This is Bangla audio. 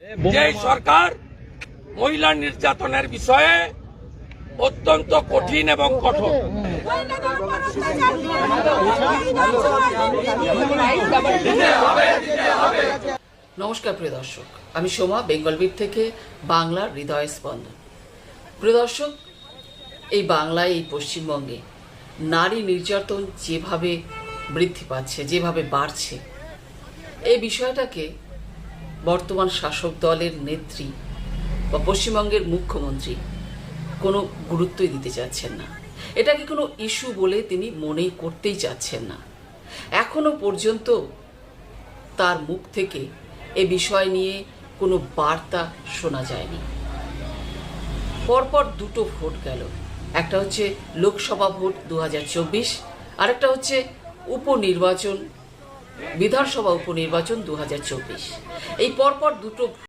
যে সরকার মহিলা নির্যাতনের বিষয়ে অত্যন্ত কঠিন এবং কঠোর। নমস্কার প্রিয় দর্শক, আমি সোমা, বেঙ্গল বিট থেকে বাংলার হৃদয় স্পন্দন। প্রিয় দর্শক, এই বাংলায়, এই পশ্চিমবঙ্গে নারী নির্যাতন যেভাবে বৃদ্ধি পাচ্ছে, যেভাবে বাড়ছে, এই বিষয়টাকে বর্তমান শাসক দলের নেত্রী বা পশ্চিমবঙ্গের মুখ্যমন্ত্রী কোনো গুরুত্বই দিতে চাচ্ছেন না। এটাকে কোনো ইস্যু বলে তিনি মনেই করতেই চাচ্ছেন না। এখনো পর্যন্ত তার মুখ থেকে এ বিষয় নিয়ে কোনো বার্তা শোনা যায়নি। পরপর দুটো ভোট গেল, একটা হচ্ছে লোকসভা ভোট 2024, আরেকটা হচ্ছে উপনির্বাচন, বিধানসভা উপনির্বাচন 2024। এই পরপর দুটো